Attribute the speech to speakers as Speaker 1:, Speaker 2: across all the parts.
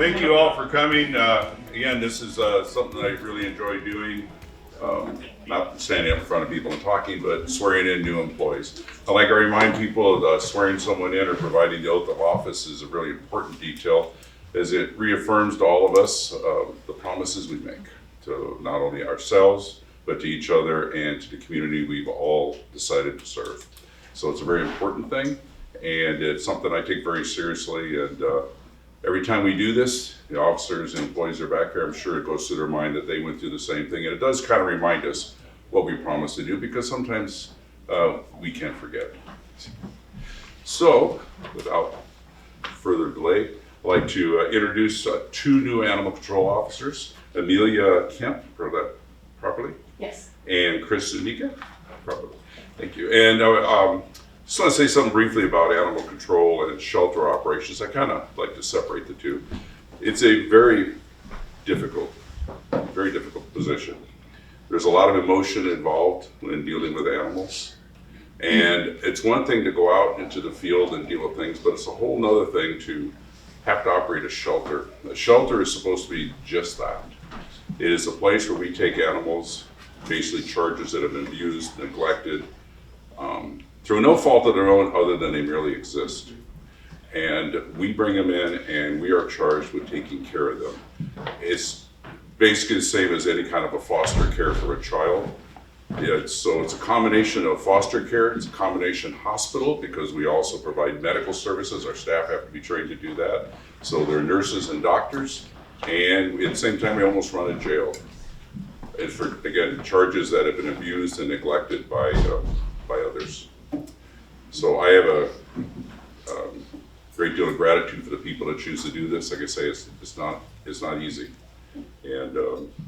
Speaker 1: Thank you all for coming. Again, this is something I really enjoy doing. Not standing up in front of people and talking, but swearing in new employees. I like to remind people that swearing someone in or providing the oath of office is a really important detail, as it reaffirms to all of us the promises we make to not only ourselves, but to each other and to the community we've all decided to serve. So it's a very important thing, and it's something I take very seriously. And every time we do this, the officers and employees are back here, I'm sure it goes through their mind that they went through the same thing. And it does kind of remind us what we promised to do, because sometimes we can't forget. So, without further delay, I'd like to introduce two new animal control officers, Amelia Kemp, heard that properly?
Speaker 2: Yes.
Speaker 1: And Chris Zuniga, properly. Thank you. And just want to say something briefly about animal control and shelter operations. I kind of like to separate the two. It's a very difficult position. There's a lot of emotion involved when dealing with animals. And it's one thing to go out into the field and deal with things, but it's a whole nother thing to have to operate a shelter. A shelter is supposed to be just that. It is a place where we take animals, basically charges that have been abused, neglected, through no fault of their own other than they merely exist. And we bring them in and we are charged with taking care of them. It's basically the same as any kind of a foster care for a child. So it's a combination of foster care, it's a combination hospital, because we also provide medical services. Our staff have to be trained to do that. So they're nurses and doctors, and at the same time we almost run a jail. And for, again, charges that have been abused and neglected by others. So I have a great deal of gratitude for the people that choose to do this. Like I say, it's not easy. And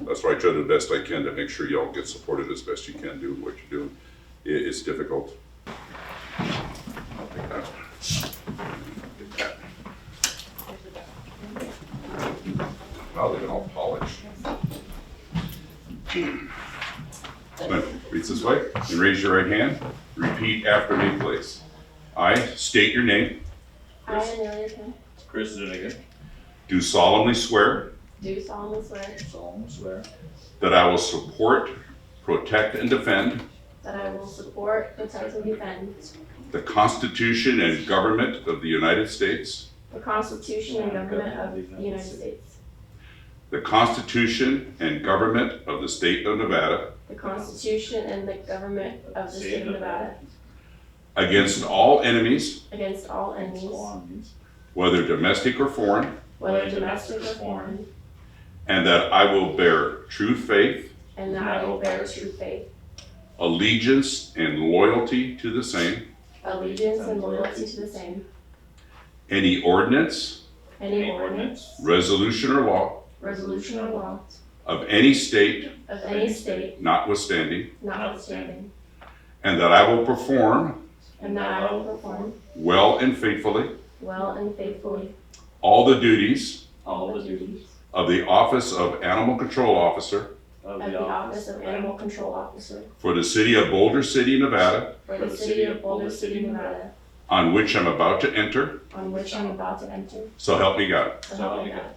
Speaker 1: that's why I try to do the best I can to make sure y'all get supported as best you can do what you're doing. It's difficult. I'll take that. Get that. Wow, they've been all polished. Reach this way and raise your right hand. Repeat after me, please. I state your name.
Speaker 2: I, Amelia Kemp,
Speaker 3: Chris Zuniga.
Speaker 1: Do solemnly swear
Speaker 2: do solemnly swear
Speaker 1: that I will support, protect, and defend
Speaker 2: that I will support, protect, and defend
Speaker 1: the Constitution and government of the United States,
Speaker 2: the Constitution and government of the United States,
Speaker 1: the Constitution and government of the state of Nevada,
Speaker 2: the Constitution and the government of the state of Nevada,
Speaker 1: against all enemies,
Speaker 2: against all enemies,
Speaker 1: whether domestic or foreign,
Speaker 2: whether domestic or foreign,
Speaker 1: and that I will bear true faith,
Speaker 2: and that I will bear true faith,
Speaker 1: allegiance, and loyalty to the same,
Speaker 2: allegiance, and loyalty to the same,
Speaker 1: any ordinance, resolution, or law
Speaker 2: resolution, or law
Speaker 1: of any state
Speaker 2: of any state
Speaker 1: notwithstanding,
Speaker 2: and
Speaker 1: that I will perform
Speaker 2: that I will perform
Speaker 1: well and faithfully
Speaker 2: well and faithfully
Speaker 1: all the duties
Speaker 2: all the duties
Speaker 1: of the office of Animal Control Officer
Speaker 2: of the office of Animal Control Officer
Speaker 1: for the city of Boulder City, Nevada,
Speaker 2: for the city of Boulder City, Nevada,
Speaker 1: on which I'm about to enter.
Speaker 2: on which I'm about to enter.
Speaker 1: So help me God.
Speaker 2: So help me God.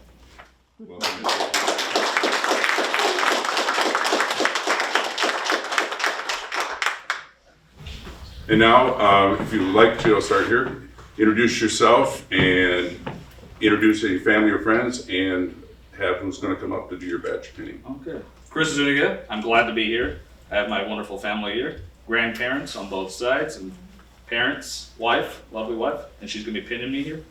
Speaker 1: And now, if you'd like to, I'll start here. Introduce yourself and introduce any family or friends, and have who's going to come up to do your badge pinning.
Speaker 3: Okay. Chris Zuniga. I'm glad to be here. I have my wonderful family here. Grandparents on both sides, and parents, wife, lovely wife, and she's going to be pinning me here.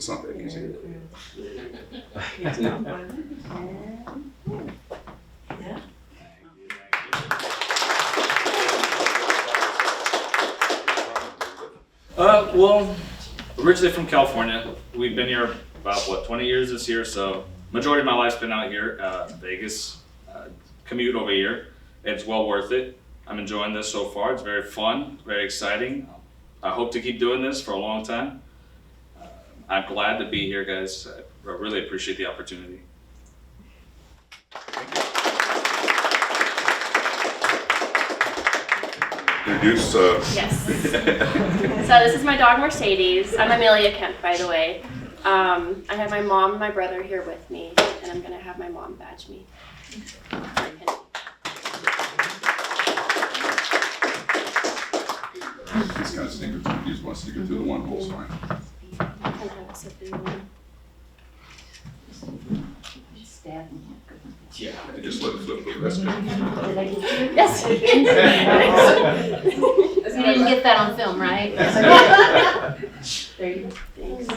Speaker 1: It's not that easy.
Speaker 3: Well, originally from California. We've been here about, 20 years this year, so majority of my life's been out here, Vegas, commute over here. It's well worth it. I'm enjoying this so far. It's very fun, very exciting. I hope to keep doing this for a long time. I'm glad to be here, guys. I really appreciate the opportunity.
Speaker 1: Introduce,
Speaker 2: Yes. So this is my dog Mercedes. I'm Amelia Kemp, by the way. I have my mom and my brother here with me, and I'm gonna have my mom badge me.
Speaker 1: He's kind of sneaker through. He just wants to stick it through the one hole's fine.
Speaker 4: Yeah.
Speaker 1: And just let it flip over. That's good.
Speaker 2: Yes.
Speaker 5: You didn't get that on film, right? There you go.
Speaker 2: Thanks.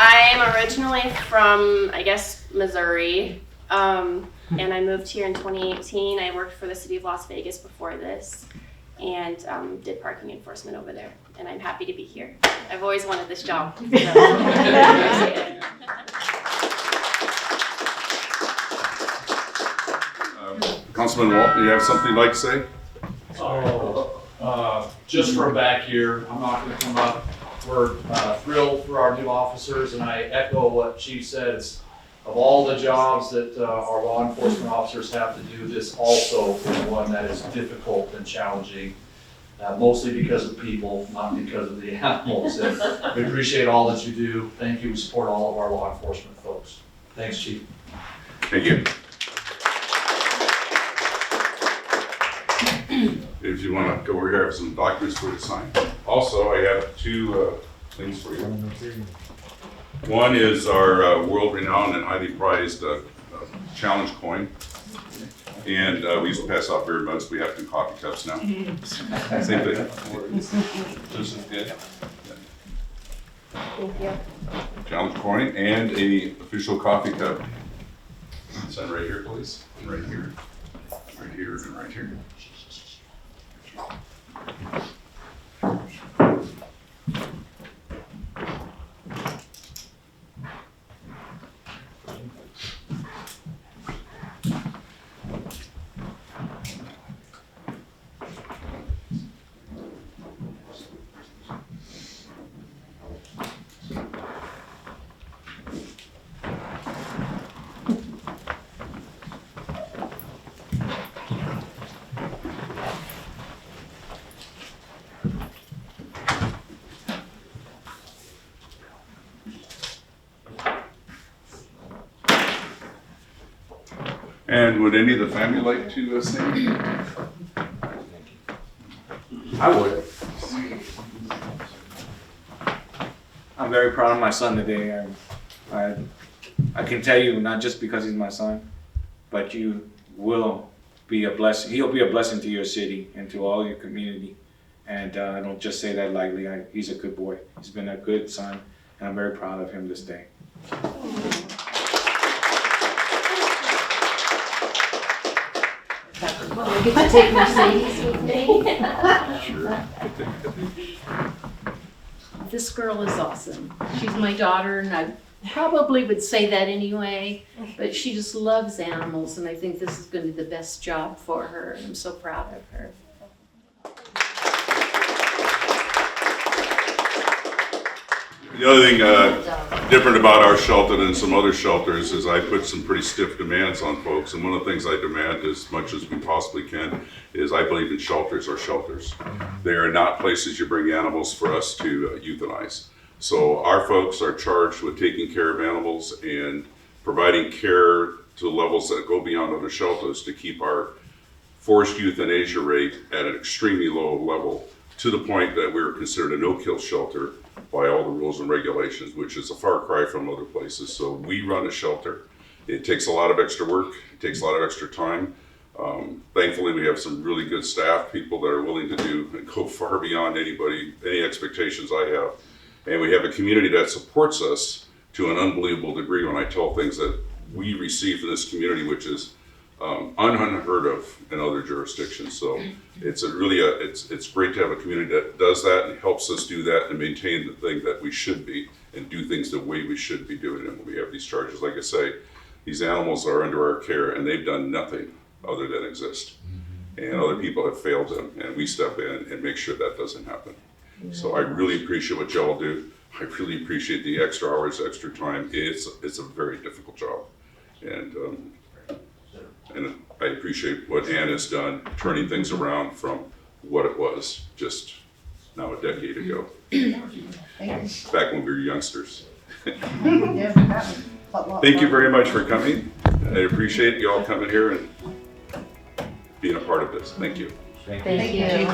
Speaker 2: I'm originally from, I guess, Missouri, and I moved here in 2018. I worked for the city of Las Vegas before this, and did parking enforcement over there. And I'm happy to be here. I've always wanted this job. So.
Speaker 1: Councilman Walt, do you have something you'd like to say?
Speaker 4: Just from back here, I'm not gonna come up. We're thrilled for our new officers, and I echo what Chief says. Of all the jobs that our law enforcement officers have to do, this also is one that is difficult and challenging, mostly because of people, not because of the animals. And we appreciate all that you do. Thank you. We support all of our law enforcement folks. Thanks, Chief.
Speaker 1: Thank you. If you want to go over here, I have some documents for you to sign. Also, I have two things for you. One is our world-renowned and highly prized challenge coin. And we used to pass out beer mugs. We have 2 coffee cups now. Same thing. This is good.
Speaker 2: Thank you.
Speaker 1: Challenge coin and a official coffee cup. Sign right here, please. And right here. Right here and right here. And would any of the family like to sing?
Speaker 6: I would. I'm very proud of my son today. I can tell you, not just because he's my son, but you will be a blessing. He'll be a blessing to your city and to all your community. And I don't just say that lightly. He's a good boy. He's been a good son, and I'm very proud of him this day.
Speaker 5: Well, I get to take Mercedes with me.
Speaker 1: Sure.
Speaker 5: This girl is awesome. She's my daughter, and I probably would say that anyway, but she just loves animals, and I think this is going to be the best job for her, and I'm so proud of her.
Speaker 1: The other thing different about our shelter than some other shelters is I put some pretty stiff demands on folks, and one of the things I demand as much as we possibly can is I believe in shelters are shelters. They are not places you bring animals for us to euthanize. So our folks are charged with taking care of animals and providing care to levels that go beyond other shelters to keep our forced euthanasia rate at an extremely low level, to the point that we're considered a no-kill shelter by all the rules and regulations, which is a far cry from other places. So we run a shelter. It takes a lot of extra work. It takes a lot of extra time. Thankfully, we have some really good staff, people that are willing to do and go far beyond any expectations I have. And we have a community that supports us to an unbelievable degree when I tell things that we receive from this community, which is unheard of in other jurisdictions. So it's it's great to have a community that does that and helps us do that and maintain the thing that we should be and do things the way we should be doing it when we have these charges. Like I say, these animals are under our care and they've done nothing other than exist. And other people have failed them, and we step in and make sure that doesn't happen. So I really appreciate what y'all do. I really appreciate the extra hours, extra time. It's a very difficult job. And I appreciate what Ann has done, turning things around from what it was just now a decade ago, back when we were youngsters. Thank you very much for coming. I appreciate you all coming here and being a part of this. Thank you.
Speaker 5: Thank you.